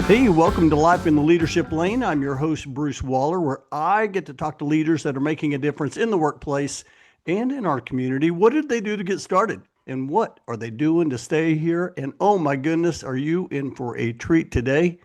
Hey, welcome to Life in the Leadership Lane. I'm your host, Bruce Waller, where I get to talk to leaders that are making a difference in the workplace and in our community. What did they do to get started? And what are they doing to stay here? And oh my goodness, are you in for a treat today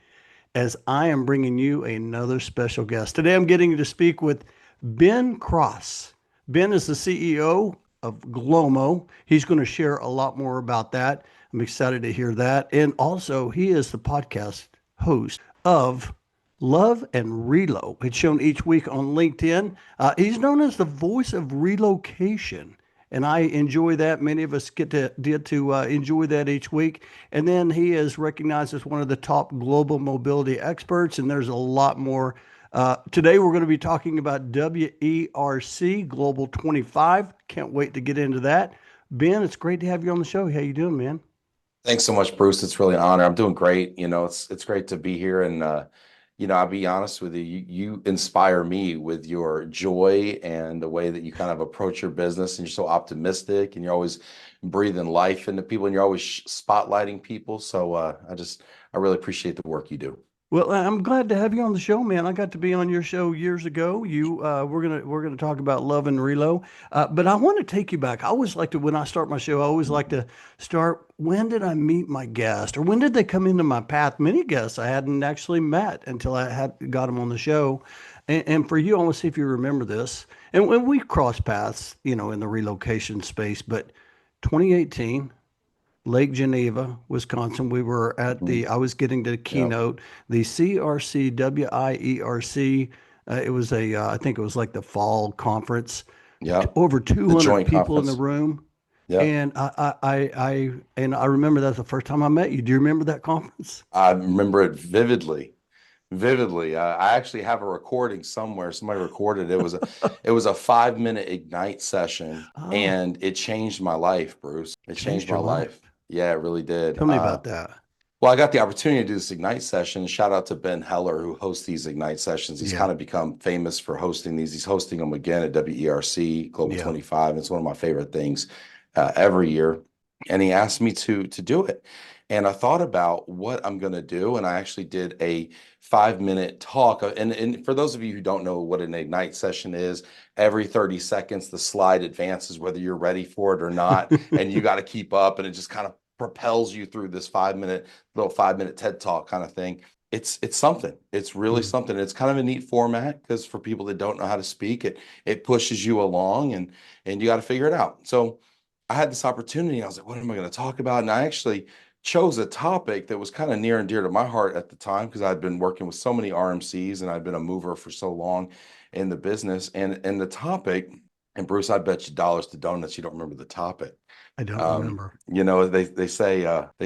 as I am bringing you another special guest. Today I'm getting to speak with Ben Cross. Ben is the CEO of GLOMO. He's going to share a lot more about that. I'm excited to hear that. And also, he is the podcast host of Love and Relo. It's shown each week on LinkedIn. He's known as the voice of relocation. And I enjoy that. Many of us get to enjoy that each week. And then he is recognized as one of the top global mobility experts. And there's a lot more. Today we're going to be talking about WERC Global 25. Can't wait to get into that. Ben, it's great to have you on the show. How you doing, man? Thanks so much, Bruce. It's really an honor. I'm doing great. It's great to be here. And I'll be honest with you, you inspire me with your joy and the way that you kind of approach your business, and you're so optimistic, and you're always breathing life into people, and you're always spotlighting people. So I really appreciate the work you do. Well, I'm glad to have you on the show, man. I got to be on your show years ago. We're gonna talk about Love and Relo, but I want to take you back. I always like to, when I start my show, I always like to start. When did I meet my guest, or when did they come into my path? Many guests I hadn't actually met until I had got them on the show. And for you, I want to see if you remember this. And when we crossed paths, in the relocation space, but 2018. Lake Geneva, Wisconsin. We were at Mhm. I was getting to the Yep. keynote, the CRC, WIERC. It was I think it was like the fall conference, Yep. over The 200 joint people in the conference. room. Yep. And I remember that's the first time I met you. Do you remember that conference? I remember it vividly. Vividly. I actually have a recording somewhere. Somebody recorded it. It was a 5-minute Ignite session, Oh, and it changed my life, Bruce. It changed changed my your life. life. Yeah, it really did. Tell me about that. Well, I got the opportunity to do this Ignite session. Shout out to Ben Heller, who hosts these Ignite sessions. He's Yeah, kind of become famous for hosting these. He's hosting them again at WERC Global yeah. 25. It's one of my favorite things every year. And he asked me to do it. And I thought about what I'm going to do. And I actually did a 5-minute talk. And for those of you who don't know what an Ignite session is, every 30 seconds, the slide advances, whether you're ready for it or not. And you got to keep up. And it just kind of propels you through this 5-minute TED talk kind of thing. It's something. It's really Mm. something. It's kind of a neat format because for people that don't know how to speak, it pushes you along, and you got to figure it out. So I had this opportunity, and I was like, what am I going to talk about? And I actually chose a topic that was kind of near and dear to my heart at the time because I'd been working with so many RMCs and I'd been a mover for so long in the business. And the topic, and Bruce, I bet you dollars to donuts you don't remember the topic. I don't remember. They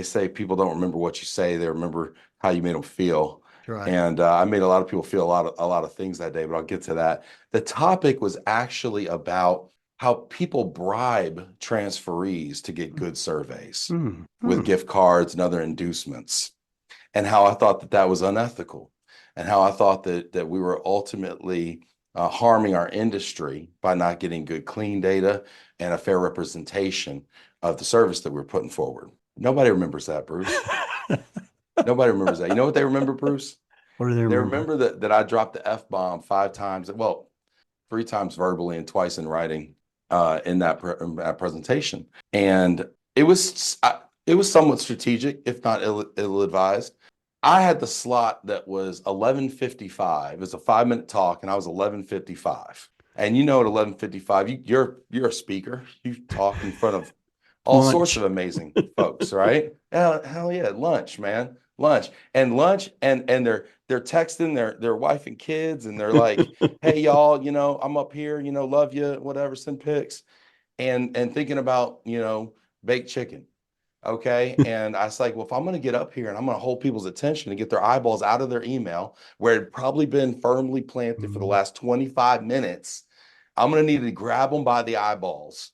say people don't remember what you say; they remember how you made them feel. Right. And I made a lot of people feel a lot of things that day, but I'll get to that. The topic was actually about how people bribe transferees to get good surveys Mm. with Mm. gift cards and other inducements, and how I thought that that was unethical, and how I thought that we were ultimately harming our industry by not getting good, clean data and a fair representation of the service that we're putting forward. Nobody remembers that, Bruce. Nobody remembers that. You know what they remember, Bruce? What do they They remember? remember that I dropped the F-bomb 5 times, well, 3 times verbally and twice in writing in that presentation. And it was it was somewhat strategic, if not ill-advised. I had the slot that was 11:55. It was a 5-minute talk, and I was 11:55. And you know, at 11:55, you're a speaker. You talk in front of all sorts Lunch. of amazing folks, right? Hell yeah, lunch, man, lunch and they're texting their wife and kids, and they're like, "Hey, y'all, I'm up here, love you, whatever, send pics," and thinking about baked chicken. Okay. And I was like, well, if I'm going to get up here and I'm going to hold people's attention and get their eyeballs out of their email where it probably been firmly planted for the Mm. last 25 minutes, I'm going to need to grab them by the eyeballs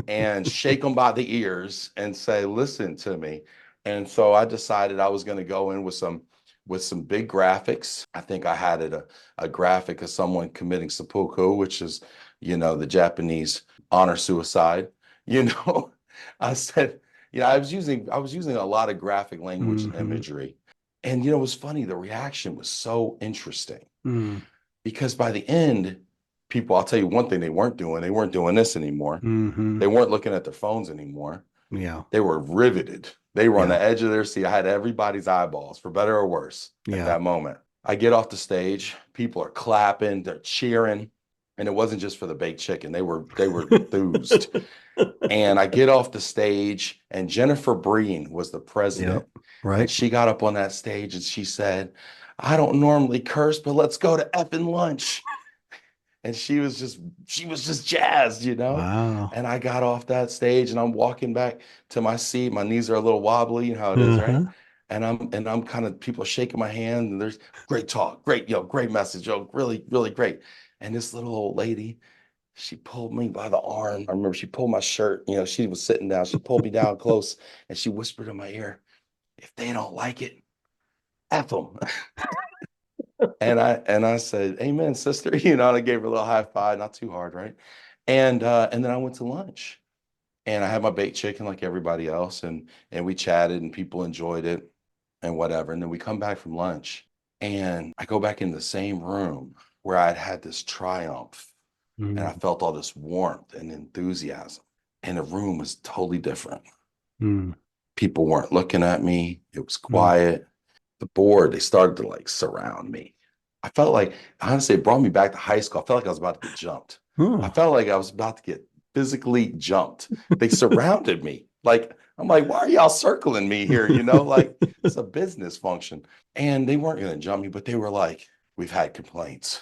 and shake them by the ears and say, listen to me. And so I decided I was going to go in with some big graphics. I think I had a graphic of someone committing seppuku, which is, the Japanese honor suicide. You know, I said, I was using a lot of graphic language and Hmm. imagery. And it was funny, the reaction was so interesting Mm. because by the end, people, I'll tell you one thing they weren't doing this anymore. Mm-hmm. They weren't looking at their phones anymore. Yeah. They were riveted. They were on Yeah. the edge of their seat. I had everybody's eyeballs, for better or worse, at Yeah. that moment. I get off the stage, people are clapping, they're cheering, and it wasn't just for the baked chicken. They were enthused. And I get off the stage, and Jennifer Breen was the Yep. president. And Right. she got up on that stage and she said, I don't normally curse, but let's go to effing lunch. And she was just jazzed. Wow. And I got off that stage and I'm walking back to my seat. My knees are a little wobbly, you know how it is, right? Uh-huh. And I'm kind of, people are shaking my hand, and there's great talk, great, great message, really, really great. And this little old lady, she pulled me by the arm. I remember she pulled my shirt, she was sitting down. She pulled me down close and she whispered in my ear, if they don't like it, F them. And I said, Amen, sister. And I gave her a little high five, not too hard, right? And then I went to lunch and I had my baked chicken like everybody else, and we chatted and people enjoyed it and whatever. And then we come back from lunch and I go back in the same room where I'd had this triumph and I Mm. felt all this warmth and enthusiasm. And the room was totally different. Mm. People weren't looking at me. It was Mm. quiet. The board, they started to like surround me. I felt like, honestly, it brought me back to high school. I felt like I was about to get jumped. I Oh. felt like I was about to get physically jumped. They surrounded me. Like, I'm like, why are y'all circling me here? Like it's a business function. And they weren't going to jump me, but they were like, we've had complaints.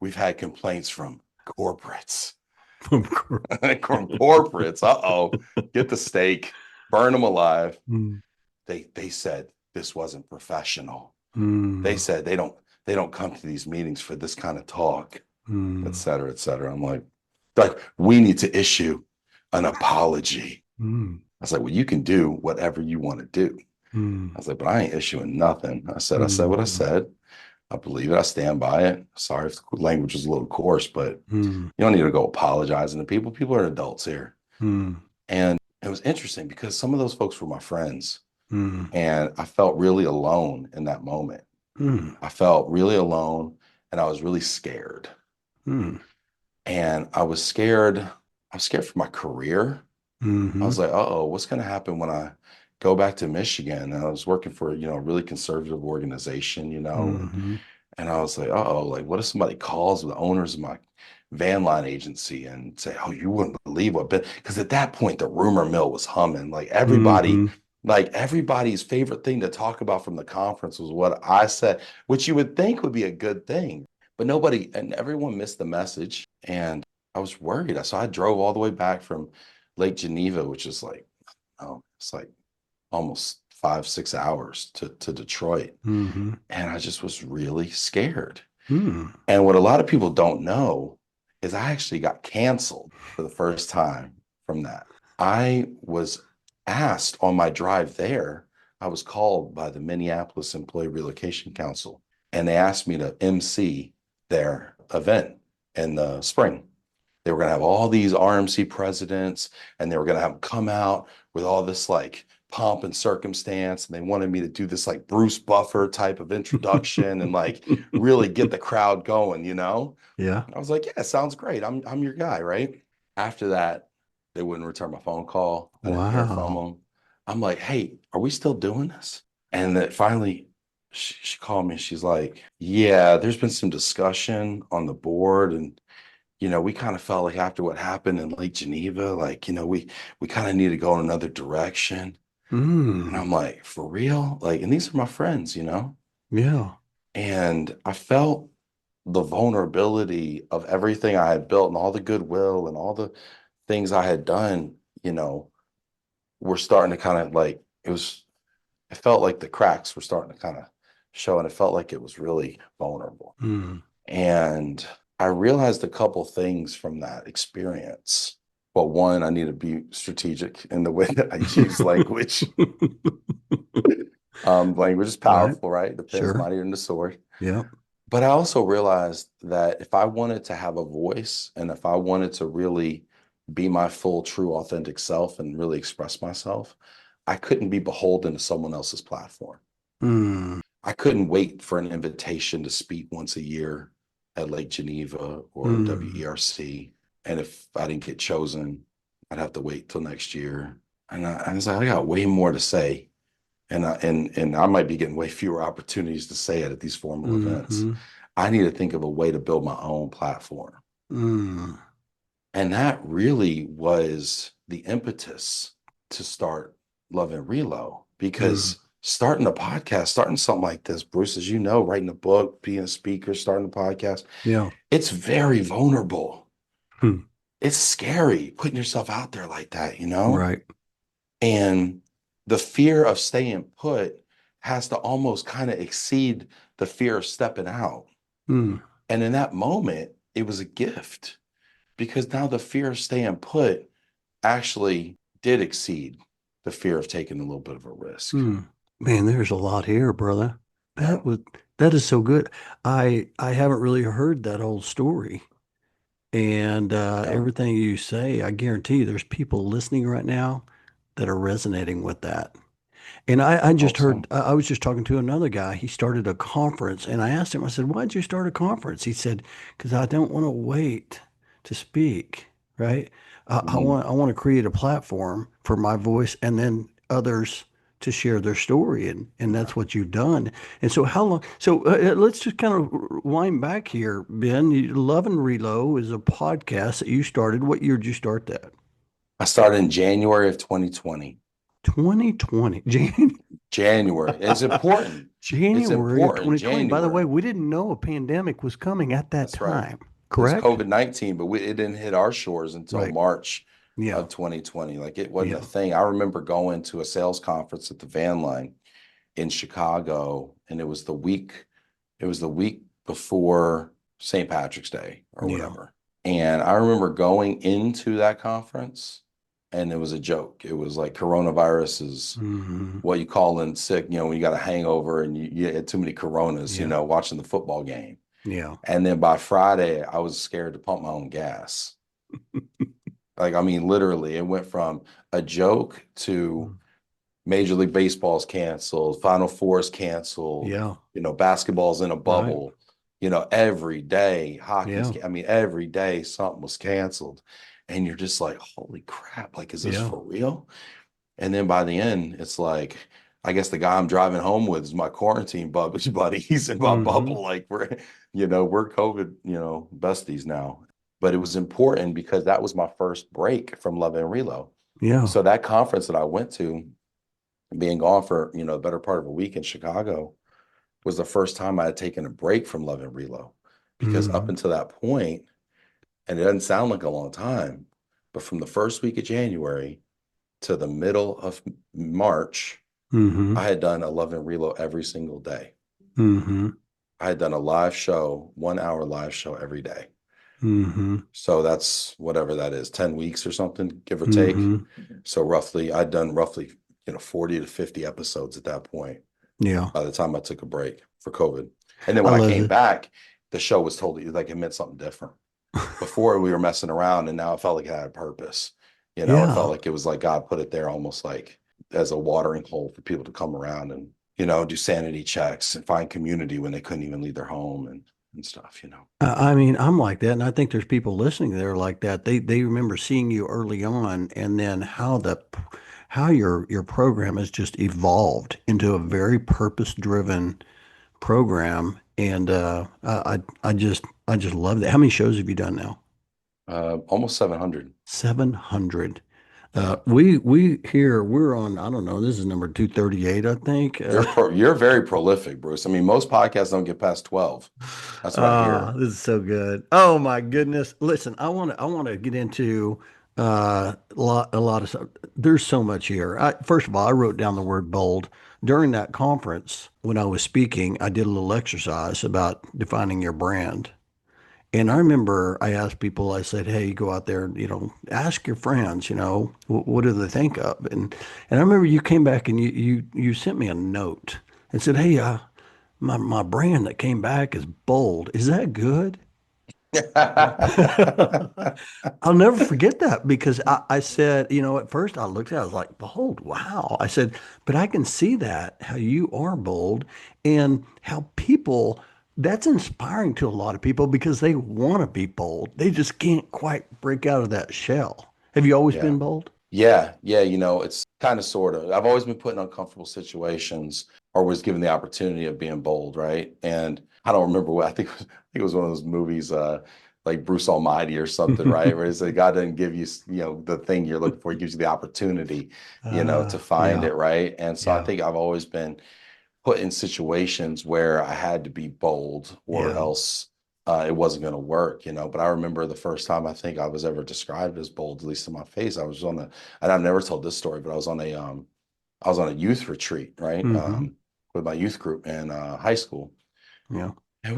We've had complaints from corporates. Of course. From corporates. Uh-oh. Get the steak, burn them alive. Mm. They said this wasn't professional. They Mm. said they don't come to these meetings for this kind of talk, et Mm. cetera, et cetera. I'm like, we need to issue an apology. Mm. I was like, well, you can do whatever you want to do. Mm. I was like, but I ain't issuing nothing. I said what I Mm. said. I believe it. I stand by it. Sorry if the language was a little coarse, but Mm. you don't need to go apologizing to people. People are adults here. Mm. And it was interesting because some of those folks were my friends. Mm. And I felt really alone in that moment. Mm. I felt really alone and I was really scared. Mm. And I was scared. I was scared for my career. I Mm-hmm. was like, uh-oh, what's going to happen when I go back to Michigan? And I was working for, a really conservative organization, Mm-hmm. and I was like, uh-oh, like what if somebody calls the owners of my van line agency and say, oh, you wouldn't believe what, because at that point the rumor mill was humming. Mm-hmm. Like everybody's favorite thing to talk about from the conference was what I said, which you would think would be a good thing. But nobody and everyone missed the message. And I was worried. So I drove all the way back from Lake Geneva, which is like, oh, it's like almost 5, 6 hours to Detroit. Mm-hmm. And I just was really scared. Mm. And what a lot of people don't know is I actually got canceled for the first time from that. I was asked on my drive there, I was called by the Minneapolis Employee Relocation Council, and they asked me to MC their event in the spring. They were going to have all these RMC presidents, and they were going to have them come out with all this like pomp and circumstance. And they wanted me to do this like Bruce Buffer type of introduction and like really get the crowd going. Yeah. I was like, yeah, sounds great. I'm your guy, right? After that, they wouldn't return my phone call. I didn't hear from Wow. them. I'm like, hey, are we still doing this? And then finally, she called me. She's like, yeah, there's been some discussion on the board, and we kind of felt like after what happened in Lake Geneva, like, we kind of need to go in another direction. And Mm. I'm like, for real? Like, and these are my friends. Yeah. And I felt the vulnerability of everything I had built and all the goodwill and all the things I had done, were starting to kind of like, it felt like the cracks were starting to kind of show, and it felt like it was really vulnerable. Mm. And I realized a couple things from that experience. Well, one, I need to be strategic in the way that I use language. Language is Right. powerful, right? The pen's Sure. mightier than the sword. Yep. But I also realized that if I wanted to have a voice and if I wanted to really be my full, true, authentic self and really express myself, I couldn't be beholden to someone else's platform. Mm. I couldn't wait for an invitation to speak once a year at Lake Geneva or Mm, WERC. And if I didn't get chosen, I'd have to wait till next year. And I was like, I got way more to say. And I might be getting way fewer opportunities to say it at these formal events. mm-hmm, I need to think of a way to build my own platform. mm, And that really was the impetus to start Love and Relo mm, because starting a podcast, starting something like this, Bruce, as you know, writing a book, being a speaker, starting a podcast, yeah. it's very vulnerable. Hmm, It's scary putting yourself out there like that, you know? right. And the fear of staying put has to almost kind of exceed the fear of stepping out. Mm, And in that moment, it was a gift because now the fear of staying put actually did exceed the fear of taking a little bit of a risk. mm. Man, there's a lot here, brother. Yeah. That was that is so good. I haven't really heard that whole story. And Yeah. everything you say, I guarantee you there's people listening right now that are resonating with that. And I just Hope heard, so. I was just talking to another guy. He started a conference and I asked him, I said, why'd you start a conference? He said, because I don't want to wait to speak, right? Mhm. I want to create a platform for my voice and then others to share their story. And Yeah. that's what you've done. And so how long, so let's just kind of wind back here, Ben. Love and Relo is a podcast that you started. What year did you start that? I started in January of 2020. 2020, Jan January. It's important. It's January of important. 2020. By the way, January. we didn't know a pandemic was coming at that That's right. time, It's correct? COVID-19, but it didn't hit our shores until Right. March Yeah. of 2020. Like it wasn't a Yeah. thing. I remember going to a sales conference at the Van Line in Chicago, and it was the week before St. Patrick's Day or Yeah. whatever. And I remember going into that conference, and it was a joke. It was like coronavirus is Hmm. what you call in sick, when you got a hangover and you had too many coronas, Yeah. watching the football game. Yeah. And then by Friday, I was scared to pump my own gas. Like, I mean, literally, it went from a joke to Major League Baseball's canceled, Final Four's canceled, Yeah. basketball's in a Right. bubble, every day, Yeah. I mean, every day something was canceled. And you're just like, holy crap, like, is this Yeah. for real? And then by the end, it's like, I guess the guy I'm driving home with is my quarantine buddy. He's in my Hmm. bubble. Like we're COVID, besties now. But it was important because that was my first break from Love and Relo. Yeah. So that conference that I went to, being gone for, the better part of a week in Chicago, was the first time I had taken a break from Love and Relo. Because up Hmm. until that point, and it doesn't sound like a long time, but from the first week of January to the middle of March, I Hmm. had done a Love and Relo every single day. Hmm. I had done a live show, 1 hour live show every day. Hmm. So that's whatever that is, 10 weeks or something, give or take. Hmm. So I'd done roughly, 40 to 50 episodes at that point Yeah. by the time I took a break for COVID. And then I when I love came it. back, the show was totally like it meant something different. Before we were messing around, and now it felt like it had a purpose. It felt Yeah. like it was like God put it there almost like as a watering hole for people to come around and, do sanity checks and find community when they couldn't even leave their home and stuff. I mean, I'm like that, and I think there's people listening that are like that. They remember seeing you early on, and then how your program has just evolved into a very purpose-driven program, and I just love that. How many shows have you done now? Almost 700. 700. Yeah. We here we're on, I don't know, this is number 238, I think. You're very prolific, Bruce. I mean, most podcasts don't get past 12. That's what I hear. This is so good. Oh my goodness. Listen, I want to get into a lot of stuff. There's so much here. First of all, I wrote down the word bold. During that conference, when I was speaking, I did a little exercise about defining your brand. And I remember I asked people, I said, hey, go out there, ask your friends, what do they think of? And I remember you came back and you sent me a note and said, hey, my brand that came back is bold. Is that good? I'll never forget that because I said, at first I looked at it, I was like, bold, wow. I said, but I can see that, how you are bold and how that's inspiring to a lot of people because they want to be bold. They just can't quite break out of that shell. Have you always Yeah. been bold? Yeah, it's kind of sort of. I've always been put in uncomfortable situations or was given the opportunity of being bold, right? And I don't remember what I think it was one of those movies, like Bruce Almighty or something, right? Where it's like God doesn't give you, the thing you're looking for, he gives you the opportunity, to find Yeah, it, right? And so I yeah, think I've always been put in situations where I had to be bold or yeah. else it wasn't going to work. But I remember the first time I think I was ever described as bold, at least in my face, I was and I've never told this story, but I was on a youth retreat, right? Hmm. With my youth group in high school. Yeah. And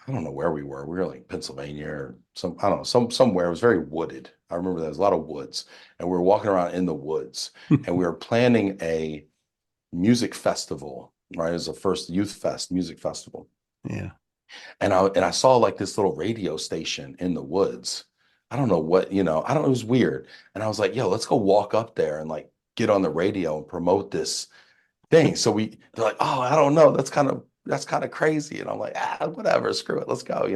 I don't know where we were. We were like Pennsylvania or I don't know, somewhere. It was very wooded. I remember there was a lot of woods and we were walking around in the woods and we were planning a music festival, right? It was the first youth fest music festival. Yeah. And I saw like this little radio station in the woods. I don't know what, I don't know, it was weird. And I was like, yo, let's go walk up there and like get on the radio and promote this thing. They're like, oh, I don't know. That's kind of crazy. And I'm like, whatever, screw it, let's go.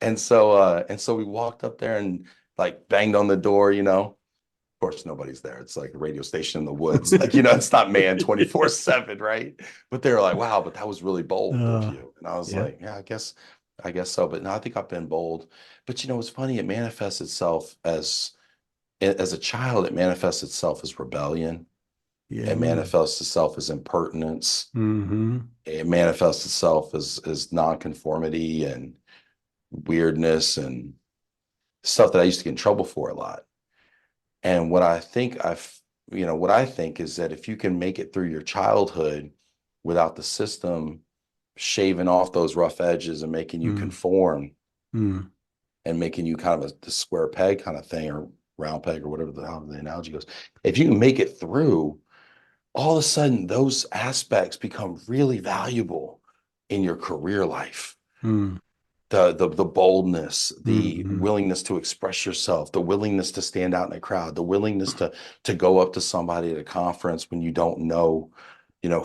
And so we walked up there and like banged on the door. Of course, nobody's there. It's like a radio station in the woods. Like, it's not manned 24/7, right? But they were like, wow, but that was really bold of Uh, you. And I was yeah. like, yeah, I guess so. But no, I think I've been bold. But it's funny, it manifests itself as a child, it manifests itself as rebellion. Yeah. It manifests itself as impertinence. Hmm. It manifests itself as nonconformity and weirdness and stuff that I used to get in trouble for a lot. And what I think is that if you can make it through your childhood without the system shaving off those rough edges and making you Mm, conform mm, and making you kind of the square peg kind of thing or round peg or whatever how the analogy goes, if you can make it through, all of a sudden those aspects become really valuable in your career life. mm, The boldness, the mm, willingness to express yourself, the willingness to stand out in a crowd, the willingness to go up to somebody at a conference when you don't know,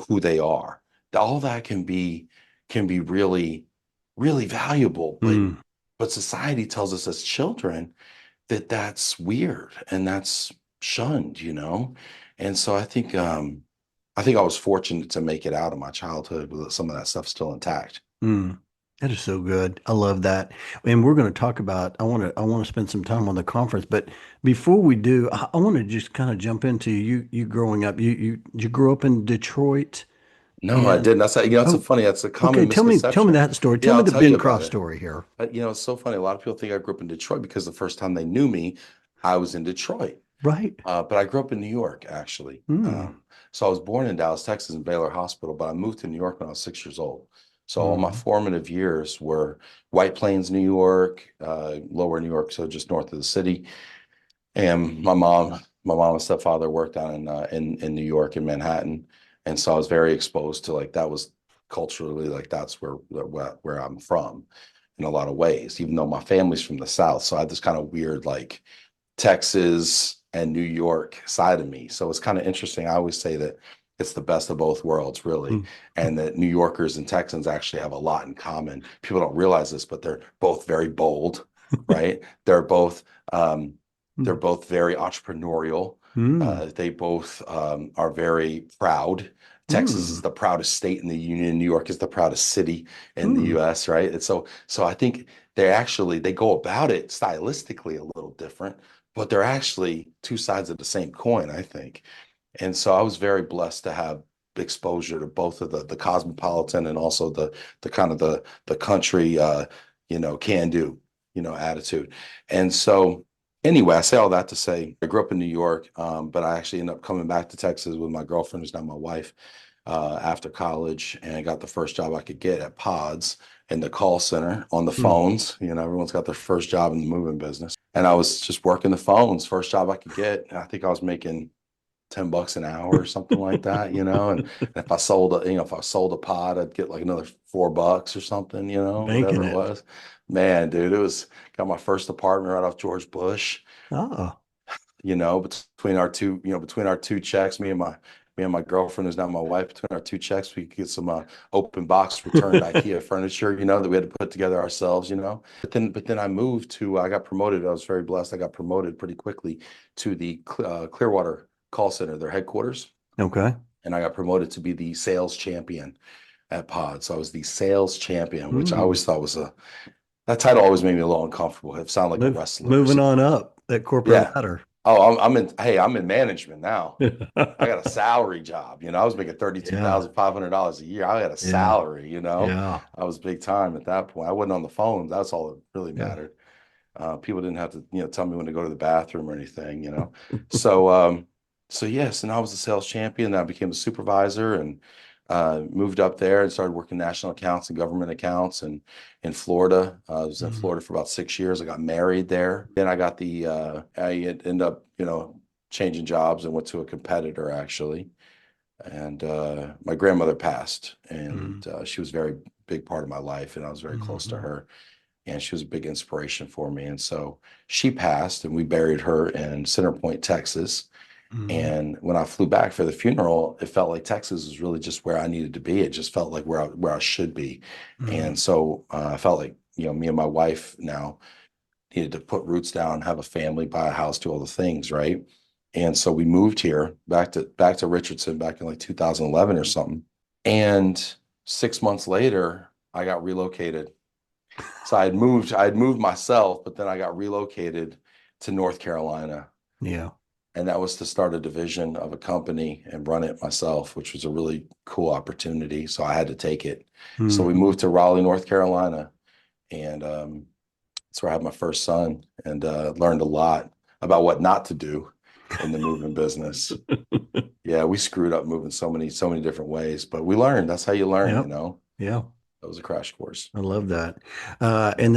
who they are. All that can be really, really valuable. But mm. but society tells us as children that that's weird and that's shunned. And so I think I was fortunate to make it out of my childhood with some of that stuff still intact. Mm. That is so good. I love that. And we're going to talk about, I want to spend some time on the conference, but before we do, I want to just kind of jump into you growing up. You grew up in Detroit No, I and, didn't. That's a oh, funny, that's a okay. common Tell me misconception. that story. Tell Yeah, me I'll the tell you Ben about Cross it. story here. It's so funny. A lot of people think I grew up in Detroit because the first time they knew me, I was in Detroit. Right. But I grew up in New York, actually. Mm, So I was born in Dallas, Texas, in Baylor Hospital, but I moved to New York when I was 6 years old. So all my mm, formative years were White Plains, New York, lower New York, so just north of the city. And my mom and stepfather worked down in New York in Manhattan, and so I was very exposed to like that was culturally like that's where I'm from in a lot of ways, even though my family's from the South. So I had this kind of weird like Texas and New York side of me. So it's kind of interesting. I always say that it's the best of both worlds, really, mm, and that New Yorkers and Texans actually have a lot in common. People don't realize this, but they're both very bold, right? Um, they're mm, both very entrepreneurial. mm, They both are very proud. Texas is mm, the proudest state in the union. New York is the proudest city in the mm, U.S., right? And so I think they go about it stylistically a little different, but they're actually two sides of the same coin, I think. And so I was very blessed to have exposure to both of the cosmopolitan and also the kind of the country can do, attitude. And so anyway, I say all that to say I grew up in New York, but I actually ended up coming back to Texas with my girlfriend, who's now my wife, after college, and I got the first job I could get at Pods in the call center on the mm. phones. Everyone's got their first job in the moving business. And I was just working the phones, first job I could get. And I think I was making $10 an hour or something like that, and if I sold if I sold a pod, I'd get like another $4 or something, whatever Making it it. was. Man, dude, got my first apartment right off George Bush, Oh, between our two checks, me and my girlfriend, who's now my wife, between our two checks, we could get some open box returned IKEA furniture, that we had to put together ourselves, But then I got promoted. I was very blessed. I got promoted pretty quickly to the Clearwater call center, their headquarters, okay. and I got promoted to be the sales champion at Pod. So I was the sales champion, which I Hmm. always thought that title always made me a little uncomfortable. It sounded like a wrestler or Moving something. on up that corporate Yeah. ladder. Oh, I'm in management now. I got a salary job. I was making Yeah, $32,500 a year. I had a yeah, salary. yeah, I was big time at that point. I wasn't on the phone. That's all that really yeah. mattered. People didn't have to, tell me when to go to the bathroom or anything. So, yes, and I was the sales champion. Then I became a supervisor and moved up there and started working national accounts and government accounts and in Florida. I was in Mhm. Florida for about 6 years. I got married there. Then I ended up, changing jobs and went to a competitor actually. And my grandmother passed, and Mhm. she was a very big part of my life, and I was very close to Mhm. her, and she was a big inspiration for me. And so she passed, and we buried her in Center Point, Texas. Mhm. And when I flew back for the funeral, it felt like Texas was really just where I needed to be. It just felt like where I should be. Mhm. And so I felt like, me and my wife now needed to put roots down, have a family, buy a house, do all the things, right? And so we moved here back to Richardson back in like 2011 or something. And 6 months later, I got relocated. So I had moved myself, but then I got relocated to North Carolina. Yeah. And that was to start a division of a company and run it myself, which was a really cool opportunity. So I had to take it. So we Mhm. moved to Raleigh, North Carolina, and that's where I had my first son, and learned a lot about what not to do in the moving business. Yeah, we screwed up moving so many different ways, but we learned. That's how you learn, Yep. Yeah. That was a crash course. I love that. Yeah. And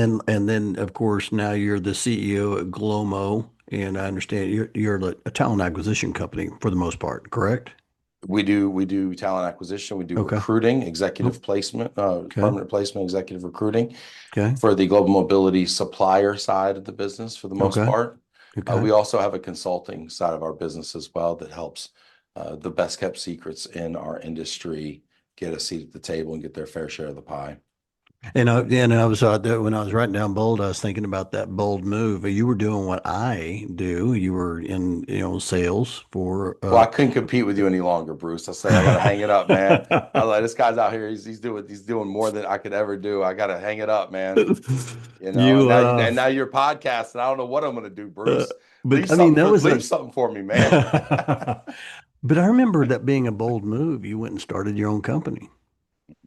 then of course now you're the CEO at GLOMO, and I understand you're a talent acquisition company for the most part, correct? We do talent acquisition, we do Okay. recruiting, executive Oh, placement, okay. permanent placement, executive recruiting Okay. for the global mobility supplier side of the business for the most Okay. part. Okay. We also have a consulting side of our business as well that helps the best kept secrets in our industry get a seat at the table and get their fair share of the pie. And I was out there when I was writing down bold, I was thinking about that bold move. You were doing what I do. You were in, sales for Well, I couldn't compete with you any longer, Bruce. I say I gotta hang it up, man. I like this guy's out here. He's doing more than I could ever do. I gotta hang it up, man. you And now you're podcasting. I don't know what I'm gonna do, uh Bruce. but I mean that was Leave a something for me, man. but I remember that being a bold move. You went and started your own company.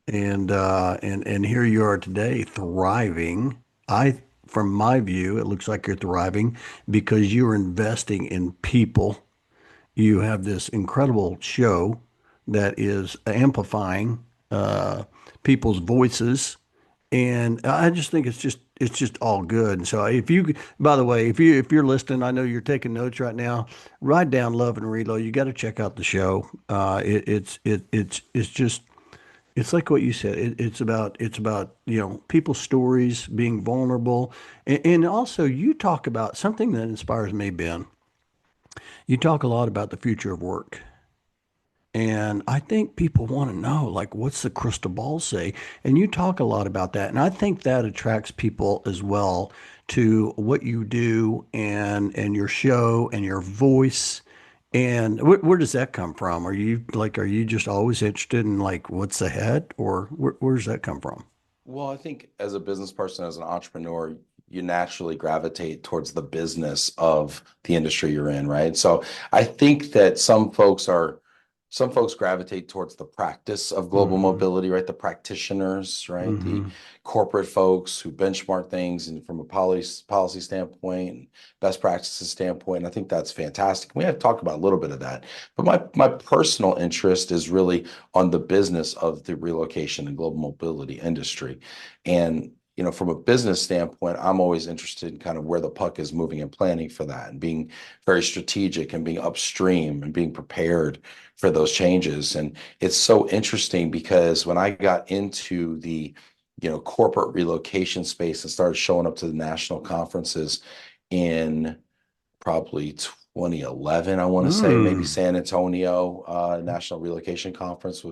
And here you are today thriving. I From my view, it looks like you're thriving because you're investing in people. You have this incredible show that is amplifying people's voices, and I just think it's just all good. And so if you, by the way, if you're listening, I know you're taking notes right now. Write down Love and Reload. You got to check out the show. It's just it's like what you said. It's about people's stories, being vulnerable, and also you talk about something that inspires me, Ben. You talk a lot about the future of work. And I think people want to know, like, what's the crystal ball say? And you talk a lot about that. And I think that attracts people as well to what you do and your show and your voice. And where does that come from? Are you just always interested in like what's ahead, or where does that come from? Well, I think as a business person, as an entrepreneur, you naturally gravitate towards the business of the industry you're in, right? So I think that some folks gravitate towards the practice of global Hmm. mobility, right? The practitioners, right? The Hmm. corporate folks who benchmark things and from a policy standpoint and best practices standpoint. And I think that's fantastic. We have talked about a little bit of that, but my personal interest is really on the business of the relocation and global mobility industry. And from a business standpoint, I'm always interested in kind of where the puck is moving and planning for that and being very strategic and being upstream and being prepared for those changes. And it's so interesting because when I got into the, corporate relocation space and started showing up to the national conferences in probably 2011, I want to say, maybe Mm. San Antonio National Relocation Conference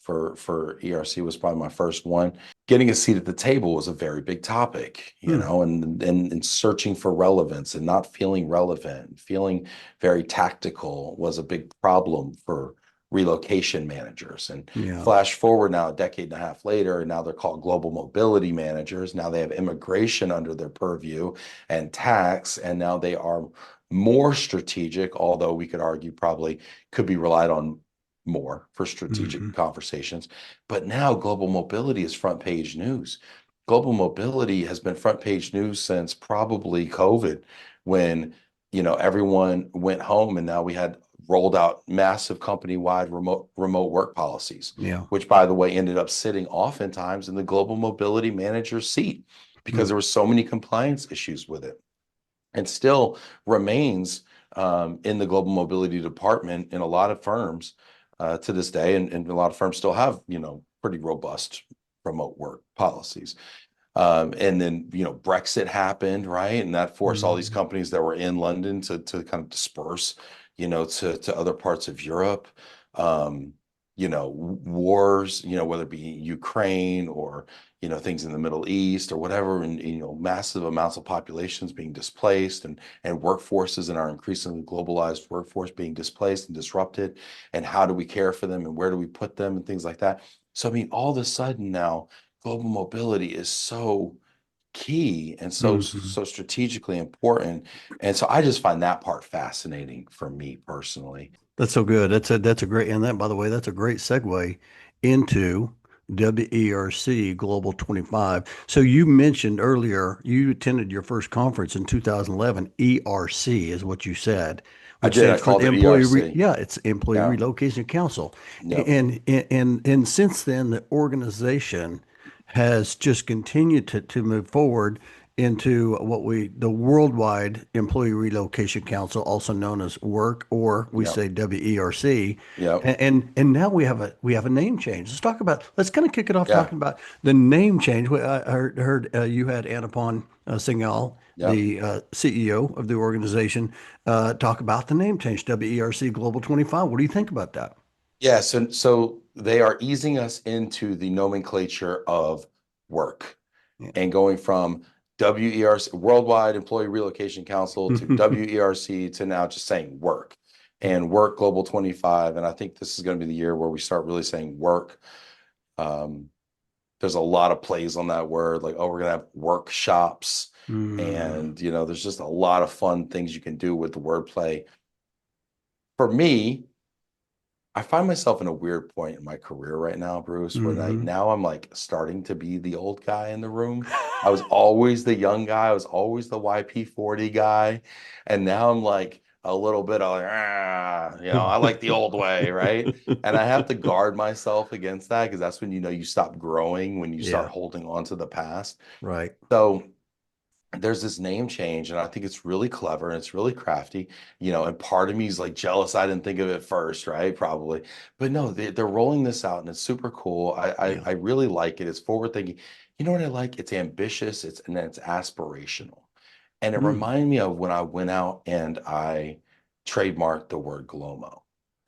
for ERC was probably my first one. Getting a seat at the table was a very big topic, Mm. and searching for relevance and not feeling relevant, feeling very tactical was a big problem for relocation managers. And Yeah. flash forward now a decade and a half later, and now they're called global mobility managers. Now they have immigration under their purview and tax, and now they are more strategic, although we could argue probably could be relied on more for strategic Hmm. conversations. But now global mobility is front page news. Global mobility has been front page news since probably COVID, when everyone went home, and now we had rolled out massive company-wide remote work policies, Yeah. which by the way ended up sitting oftentimes in the global mobility manager's seat because Mm. there were so many compliance issues with it, and still remains in the global mobility department in a lot of firms to this day. And a lot of firms still have, pretty robust remote work policies. And then, Brexit happened, right? And that forced all these Mm. companies that were in London to kind of disperse, to other parts of Europe. Um, Wars, whether it be Ukraine or, things in the Middle East or whatever, and, massive amounts of populations being displaced, and workforces in our increasingly globalized workforce being displaced and disrupted. And how do we care for them and where do we put them and things like that? So, I mean, all of a sudden now, global mobility is so key and so Hmm. so strategically important. And so I just find that part fascinating for me personally. That's so good. That's a great, and that, by the way, that's a great segue into WERC Global 25. So you mentioned earlier you attended your first conference in 2011. ERC is what you said, I which did. I stands for called the it Employee ERC. yeah, it's Employee Yeah. Relocation Council. Yep. And since then the organization has just continued to move forward into the Worldwide Employee Relocation Council, also known as WERC, or we Yep. say WERC. Yep. And now we have a name change. Let's kind of kick it off Yeah. talking about the name change. I heard you had Anupam Singhal, Yep. the CEO of the organization, talk about the name change, WERC Global 25. What do you think about that? Yeah. So they are easing us into the nomenclature of work Yeah. and going from WERC, Worldwide Employee Relocation Council, to WERC, to now just saying work, and work Global 25. And I think this is going to be the year where we start really saying work. Um, there's a lot of plays on that word, like, oh, we're going to have workshops. Mm. And, there's just a lot of fun things you can do with the wordplay. For me, I find myself in a weird point in my career right now, Bruce, where Hmm. now I'm like starting to be the old guy in the room. I was always the young guy. I was always the YP40 guy. And now I'm like a little bit of like, I like the old way, right? And I have to guard myself against that, because that's when you stop growing, when you start Yeah, holding on to the past. right. So there's this name change, and I think it's really clever and it's really crafty, and part of me is like jealous I didn't think of it first, right? Probably. But no, they're rolling this out and it's super cool. Yeah. I really like it. It's forward thinking. You know what I like? It's ambitious, and it's aspirational. And it Mm. reminded me of when I went out and I trademarked the word GLOMO.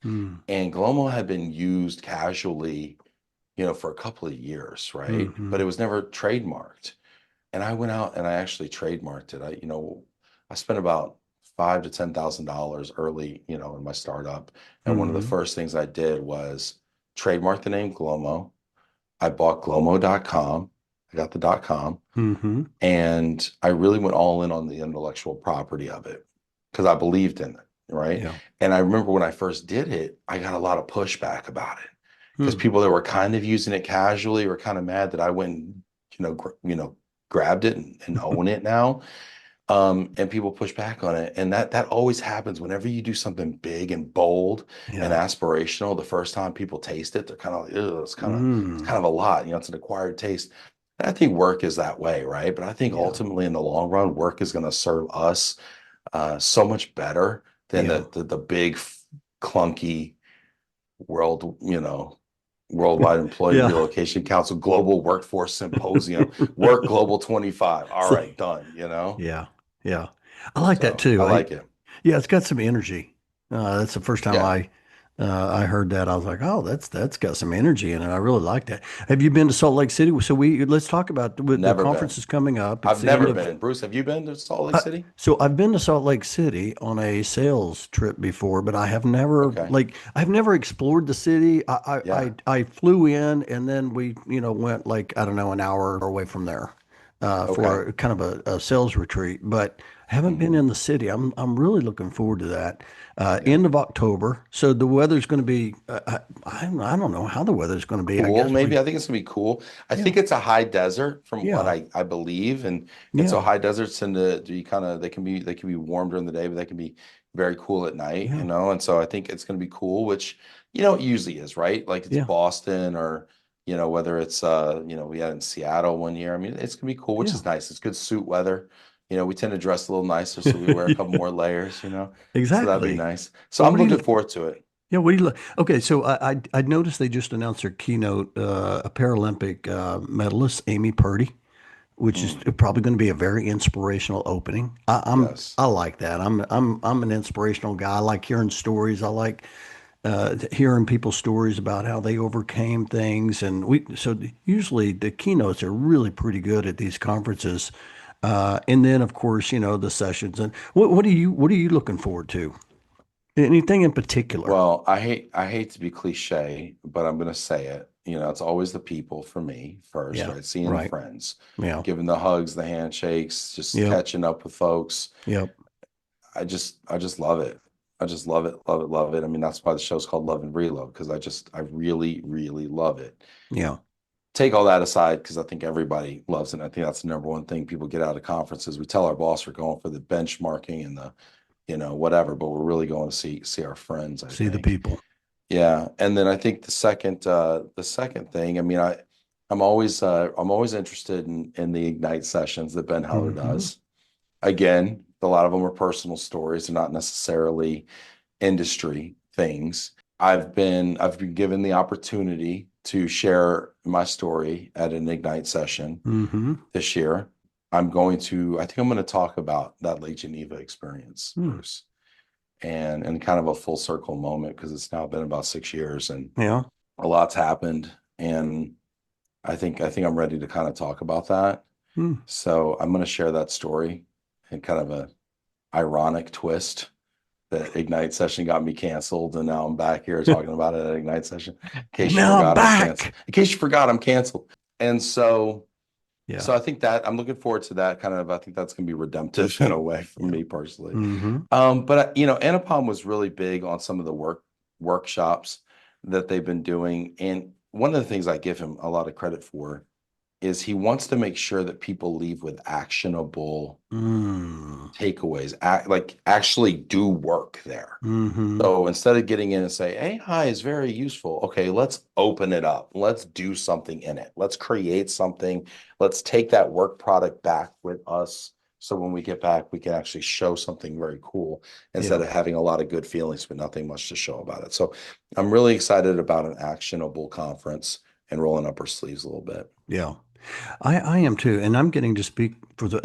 Mm. And GLOMO had been used casually, for a couple of years, right? But Hmm. it was never trademarked. And I went out and I actually trademarked it. I spent about $5,000 to $10,000 early, in my startup. And one of the Hmm. first things I did was trademark the name GLOMO. I bought glomo.com. I got the .com, Hmm. and I really went all in on the intellectual property of it because I believed in it, right? Yeah. And I remember when I first did it, I got a lot of pushback about it, because Hmm. people that were kind of using it casually were kind of mad that I went and, grabbed it and own it now. And people push back on it. And that always happens whenever you do something big and bold and Yeah. aspirational. The first time people taste it, they're kind of like, "Ugh, it's kind Mm. of a lot, it's an acquired taste." And I think work is that way, right? But I think Yeah. ultimately in the long run, work is going to serve us so much better than Yeah. the big clunky world, Worldwide Employee Yeah. Relocation Council Global Workforce Symposium, Work Global 25. All So, right, done, yeah. Yeah. I like that So I too. like it. Yeah, it's got some energy. That's the first time Yeah, I heard that. I was like, oh, that's got some energy in it. I really like that. Have you been to Salt Lake City? So let's talk about with the never conference been. is coming up. It's I've the end never of been. Bruce, have you been to Salt Lake uh, City? so I've been to Salt Lake City on a sales trip before, but I have never Okay. I've never explored the city. Yeah. I flew in and then we went like I don't know an hour away from there for Okay. kind of a sales retreat, but I haven't been Hmm. in the city. I'm really looking forward to that. Yeah. End of October, so the weather's going to be. I don't know how the weather's going to be. I Cool. guess Maybe I think it's gonna be cool. I yeah think it's a high desert from what yeah I believe. And so yeah high deserts tend to be kind of they can be warm during the day, but they can be very cool at night, yeah And so I think it's gonna be cool, which it usually is, right? Like it's yeah Boston or whether it's we had it in Seattle one year. I mean, it's gonna be cool, which yeah is nice. It's good suit weather. We tend to dress a little nicer, so we wear a couple more layers. So that'd be exactly. nice. So Well, I'm what do looking you forward to it. Yeah, what do you look? Okay, so I noticed they just announced their keynote, a Paralympic medalist, Amy Purdy, which is Mm, probably going to be a very inspirational opening. yes. I like that. I'm an inspirational guy. I like hearing stories. I like hearing people's stories about how they overcame things, and usually the keynotes are really pretty good at these conferences. And then of course the sessions. And what are you looking forward to? Anything in particular? Well, I hate to be cliche, but I'm gonna say it. It's always the people for me first, Yeah, right? Seeing right. friends, Yeah. giving the hugs, the handshakes, just Yep. catching up with folks. Yep. I just love it. I just love it, love it, love it. I mean, that's why the show's called Love and Reload, because I really, really love it. Yeah. Take all that aside, because I think everybody loves it. I think that's the number one thing people get out of conferences. We tell our boss we're going for the benchmarking and the, whatever, but we're really going to see our friends, I See the think. people. Yeah, and then I think the second thing, I mean, I'm always interested in the Ignite sessions that Ben Heller Hmm. does. Again, a lot of them are personal stories, they're not necessarily industry things. I've been given the opportunity to share my story at an Ignite session Hmm. this year. I think I'm going to talk about that Lake Geneva experience, Hmm. Bruce, and kind of a full circle moment because it's now been about 6 years and Yeah. a lot's happened. And I think I'm ready to kind of talk about that. Hmm. So I'm going to share that story and kind of a ironic twist that Ignite session got me canceled, and now I'm back here talking about it at Ignite session. In case you Now I'm forgot, I'm canceled. back. In case you forgot, I'm canceled. And so Yeah. so I think that I'm looking forward to that kind of. I think that's going to be redemptive in a way for Yeah. me personally. Hmm. But Anupam was really big on some of the workshops that they've been doing, and one of the things I give him a lot of credit for is he wants to make sure that people leave with actionable Mm. takeaways, like actually do work there. Hmm. So instead of getting in and say, AI is very useful, okay, let's open it up. Let's do something in it. Let's create something. Let's take that work product back with us. So when we get back, we can actually show something very cool instead Yeah. of having a lot of good feelings, but nothing much to show about it. So I'm really excited about an actionable conference and rolling up our sleeves a little bit. Yeah. I am too. And I'm getting to speak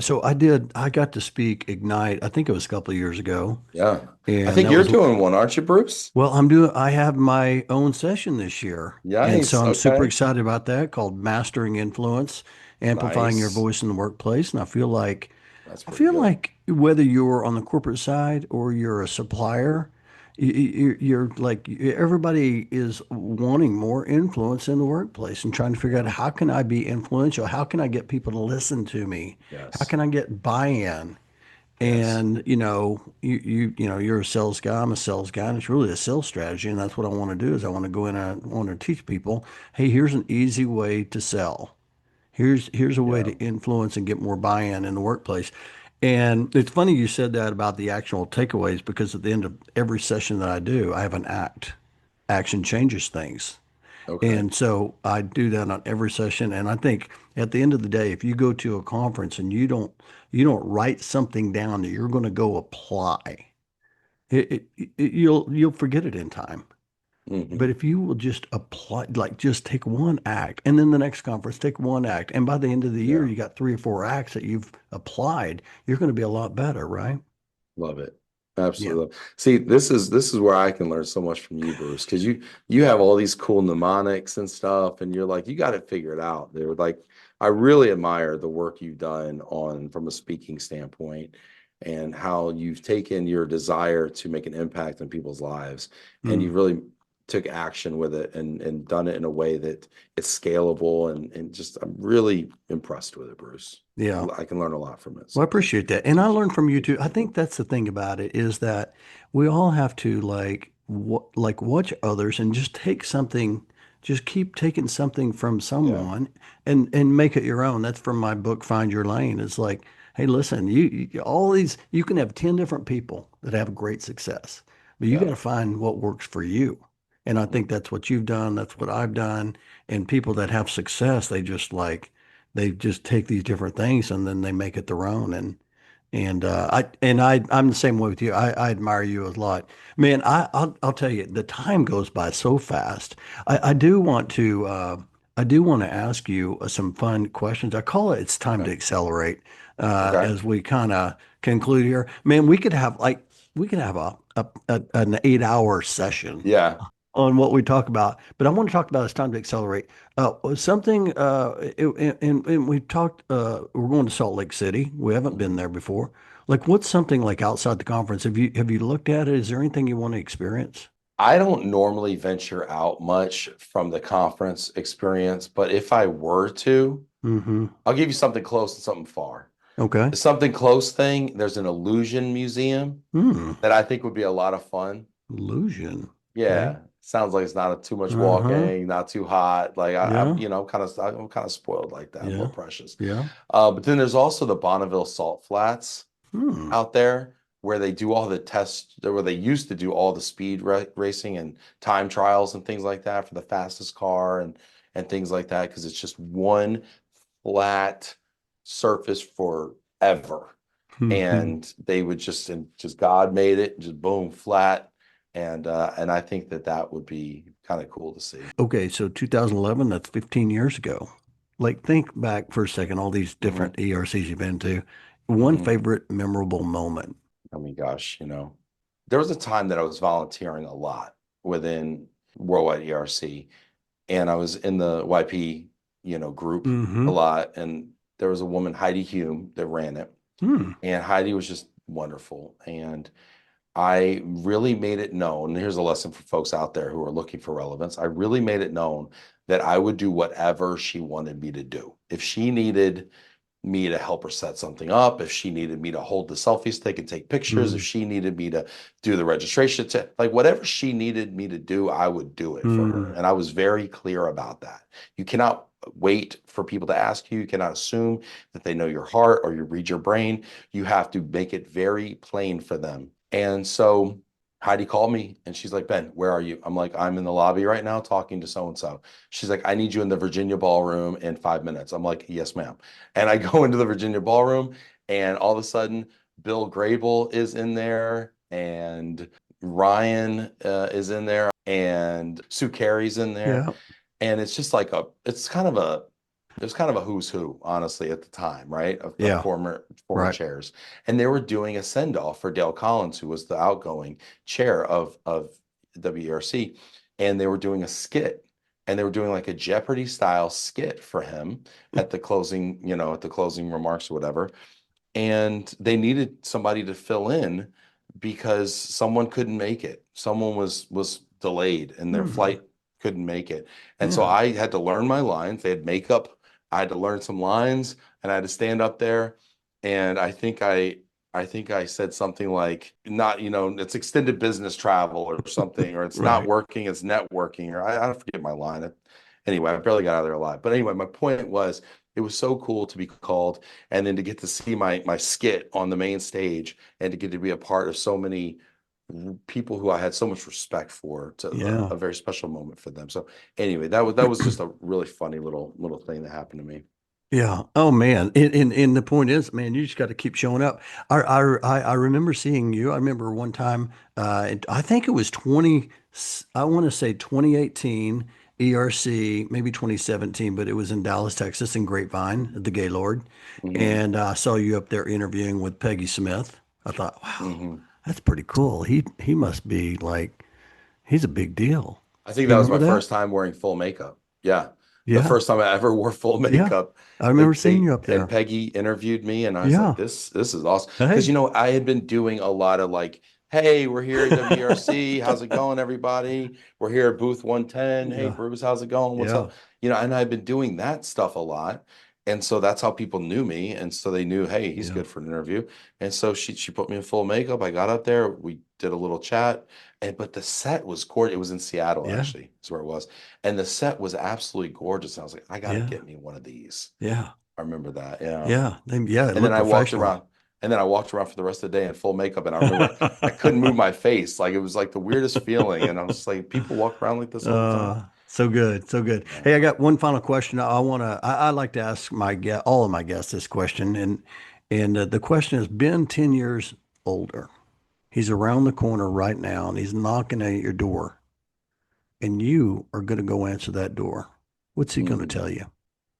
so I got to speak Ignite. I think it was a couple of years ago. Yeah. I And think that you're was doing one, aren't you, Bruce? Well, I have my own session this year. And so Nice. I'm super Okay. excited about that called Mastering Influence, Amplifying Your Nice. Voice in the Workplace. And That's I pretty feel good. like whether you're on the corporate side or you're a supplier, you're like everybody is wanting more influence in the workplace and trying to figure out Yeah. how can I be influential? How can I get people to listen to me? How Yes. can I get buy-in? Yes. And you're a sales guy, I'm a sales guy, and it's really a sales strategy. And that's what I want to do is I want to go in and I want to teach people, hey, here's an easy way to sell. Here's a way Yeah. to influence and get more buy-in in the workplace. And it's funny you said that about the actual takeaways because at the end of every session that I do, I have an act. Action changes things. Okay. And so I do that on every session. And I think at the end of the day, if you go to a conference and you don't write something down that you're going to go apply, you'll forget it in time. But Hmm. if you will just apply, like just take one act, and then the next conference, take one act, and by the end of the year, Yeah. you got 3 or 4 acts that you've applied, you're going to be a lot better, right? Love it. Yeah. Absolutely. See, this is where I can learn so much from you, Bruce, because you have all these cool mnemonics and stuff, and you're like, you got it figured out. They're like, I really admire the work you've done on from a speaking standpoint and how you've taken your desire to make an impact in people's lives and you Mm, really took action with it and done it in a way that it's scalable and just I'm really impressed with it, Bruce. yeah. I can learn a lot from it. Well, I So thank you. appreciate that. And I Thank you. learned from you Thank you. too. I Thank you. think that's the thing about it is that we all have to like watch others and just take something, just keep taking something from Yeah. someone and make it your own. That's from my book, Find Your Lane. It's like, hey, listen, all these you can have 10 different people that have great success, but you got Yeah. to find what works for you. And I think that's what you've done. That's what I've done. And people that have success, they just take these different things and then they make it their own. I'm the same way with you. I admire you a lot, man. I'll tell you, the time goes by so fast. I do want to ask you some fun questions. I call it, it's time to Okay. accelerate. Okay. As we kind of conclude here, man, we could have an 8 hour session Yeah. on what we talk about, but I want to talk about it's time to accelerate. Something, and we talked, we're going to Salt Lake City. We haven't been Mhm. there before. Like, what's something like outside the conference? Have you looked at it? Is there anything you want to experience? I don't normally venture out much from the conference experience, but if I were to, Mm-hmm. I'll give you something close and something far. Okay. The something close thing, there's an illusion museum Hmm. that I think would be a lot of fun. Illusion. Okay. Yeah, sounds like it's not too much Uh-huh. walking, not too hot. Like Yeah. I'm kind of spoiled like that. I'm a Yeah. little precious. Yeah. But then there's also the Bonneville Salt Flats Hmm. out there where they do all the tests, where they used to do all the speed racing and time trials and things like that for the fastest car and things like that because it's just one flat surface forever. Hmm. And they would just God made it, just boom, flat. And I think that that would be kind of cool to see. Okay, so 2011, that's 15 years ago. Like, think back for a second, all these Hmm. different ERCs you've been to. One Hmm. favorite memorable moment. I mean, gosh, there was a time that I was volunteering a lot within Worldwide ERC, and I was in the YP, group a Mm-hmm. lot. And there was a woman, Heidi Hume, that ran it, Hmm. and Heidi was just wonderful. And I really made it known. And here's a lesson for folks out there who are looking for relevance. I really made it known that I would do whatever she wanted me to do. If she needed me to help her set something up, if she needed me to hold the selfie stick and take pictures, if Mm-hmm. she needed me to do the registration, like whatever she needed me to do, I would do it for her. Mm-hmm. And I was very clear about that. You cannot wait for people to ask you. You cannot assume that they know your heart or you read your brain. You have to make it very plain for them. And so Heidi called me and she's like, Ben, where are you? I'm like, I'm in the lobby right now talking to so and so. She's like, I need you in the Virginia ballroom in 5 minutes. I'm like, yes, ma'am. And I go into the Virginia ballroom, and all of a sudden, Bill Grable is in there, and Ryan is in there, and Sue Carey's in there, Yeah. and it's just like it was kind of a who's who, honestly, at the time, right? Of Yeah. former Right. chairs, and they were doing a send off for Dale Collins, who was the outgoing chair of WERC, and they were doing a skit, and they were doing like a Jeopardy style skit for him at the closing remarks or whatever. And they needed somebody to fill in because someone couldn't make it. Someone was delayed and their Hmm. flight couldn't make it. And so Yeah. I had to learn my lines. They had makeup. I had to learn some lines and I had to stand up there. And I think I said something like, not, it's extended business travel or something, or it's not Right. working, it's networking, or I forget my line. Anyway, I barely got out of there alive. But anyway, my point was it was so cool to be called and then to get to see my skit on the main stage and to get to be a part of so many people who I had so much respect for, to Yeah. a very special moment for them. So anyway, that was just a really funny little thing that happened to me. Yeah. Oh man. And the point is, man, you just got to keep showing up. I remember seeing you. I remember one time, I think it was I want to say 2018 ERC, maybe 2017, but it was in Dallas, Texas, in Grapevine at the Gaylord. Hmm. And I saw you up there interviewing with Peggy Smith. I thought, wow, Hmm. that's pretty cool. He must be like, he's a big deal. I think You that was remember my that? first time wearing full makeup. Yeah. The Yeah. first time I ever wore full Yeah. makeup. I remember seeing you up And there. Peggy interviewed me, and I was like, Yeah. this is awesome. Because Hey. I had been doing a lot of like, hey, we're here at WERC. How's it going, everybody? We're here at booth 110. Hey, Yeah. Bruce, how's it going? What's Yeah. up? And I've been doing that stuff a lot. And so that's how people knew me. And so they knew, hey, he's Yeah. good for an interview. And so she put me in full makeup. I got up there, we did a little chat. But the set was gorgeous. It was in Seattle, Yeah. actually, is where it was. And the set was absolutely gorgeous. I was like, I gotta Yeah. get me one of these. Yeah. I remember that. Yeah. Yeah. Yeah. It And then looked I walked professional. around, and then I walked around for the rest of the day in full makeup. And I remember I couldn't move my face. Like it was like the weirdest feeling. And I was like, people walk around like this all the time. So good. So good. Yeah. Hey, I got one final question. I like to ask all of my guests this question. And the question has been 10 years older. He's around the corner right now and he's knocking at your door and you are going to go answer that door. What's he going to Hmm. tell you?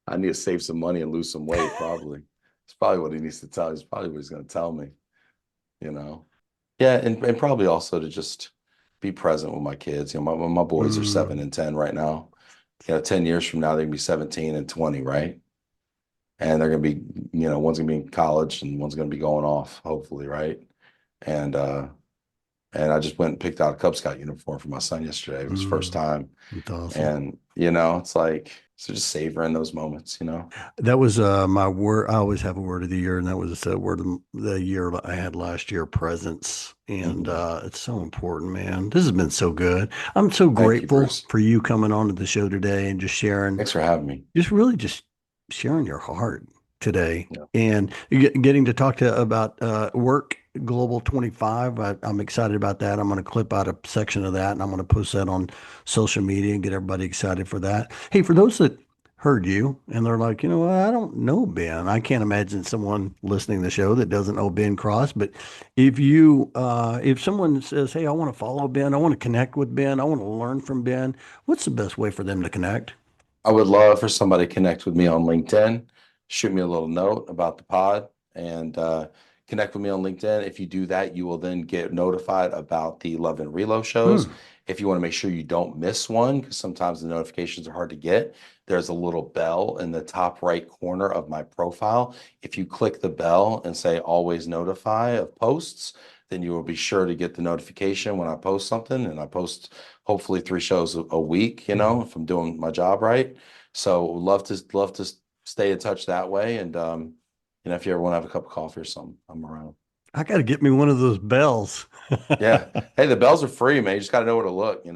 I need to save some money and lose some weight, probably. It's probably what he needs to tell. It's probably what he's going to tell me, you know? Yeah. And probably also to just be present with my kids. My boys are 7 Mm, and 10 right now. 10 years from now, they're gonna be 17 and 20, right? And they're gonna be, one's gonna be in college and one's gonna be going off, hopefully, right? And and I just went and picked out a Cub Scout uniform for my son yesterday. It was his first mm, time. that's awesome. And it's like, so just savoring those moments. That was my word. I always have a word of the year, and that was the word of the year I had last year, presence. And Hmm. it's so important, man. This has been so good. I'm so Thank you, grateful Bruce. for you coming on to the show today and just sharing, Thanks for having me. just sharing your heart today Yeah. and getting to talk to about WERC Global 25. I'm excited about that. I'm going to clip out a section of that and I'm going to post that on social media and get everybody excited for that. Hey, for those that heard you and they're like, you know what, I don't know Ben. I can't imagine someone listening to the show that doesn't know Ben Cross. But if someone says, hey, I want to follow Ben, I want to connect with Ben, I want to learn from Ben, what's the best way for them to connect? I would love for somebody to connect with me on LinkedIn, shoot me a little note about the pod, and connect with me on LinkedIn. If you do that, you will then get notified about the Love and Relo shows. Hmm. If you want to make sure you don't miss one, because sometimes the notifications are hard to get, there's a little bell in the top right corner of my profile. If you click the bell and say always notify of posts, then you will be sure to get the notification when I post something. And I post hopefully 3 shows a week, Mhm. if I'm doing my job right. So love to stay in touch that way. And if you ever want to have a cup of coffee or something, I'm around. I got to get me one of those bells. Yeah. Hey, the bells are free, man. You just got to know where to look. I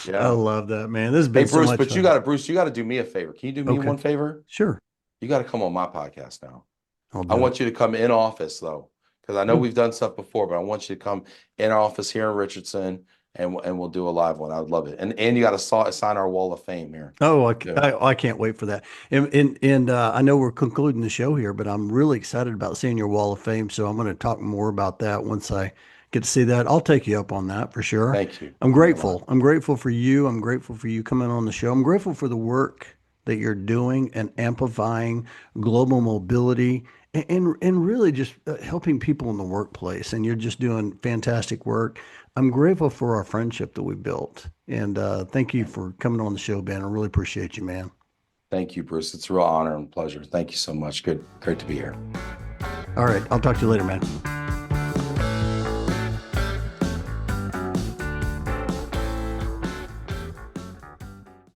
Yeah. love that, man. This has Hey, been so Bruce, much but fun. Bruce, you got to do me a favor. Can you do me Okay, one favor? sure. You got to come on my podcast now. I'll I do it. want you to come in office though, because I know Hmm. we've done stuff before, but I want you to come in office here in Richardson, and we'll do a live one. I would love it. And you got to sign our wall of fame here. Oh, Yeah. I can't wait for that. And I know we're concluding the show here, but I'm really excited about seeing your wall of fame. So I'm going to talk more about that once I get to see that. I'll take you up on that for sure. Thank you. I'm Mean a lot. grateful. I'm grateful for you. I'm grateful for you coming on the show. I'm grateful for the work that you're doing and amplifying global mobility and really just helping people in the workplace. And you're just doing fantastic work. I'm grateful for our friendship that we built. And thank you for coming on the show, Ben. I really appreciate you, man. Thank you, Bruce. It's a real honor and pleasure. Thank you so much. Good, great to be here. All right. I'll talk to you later, man.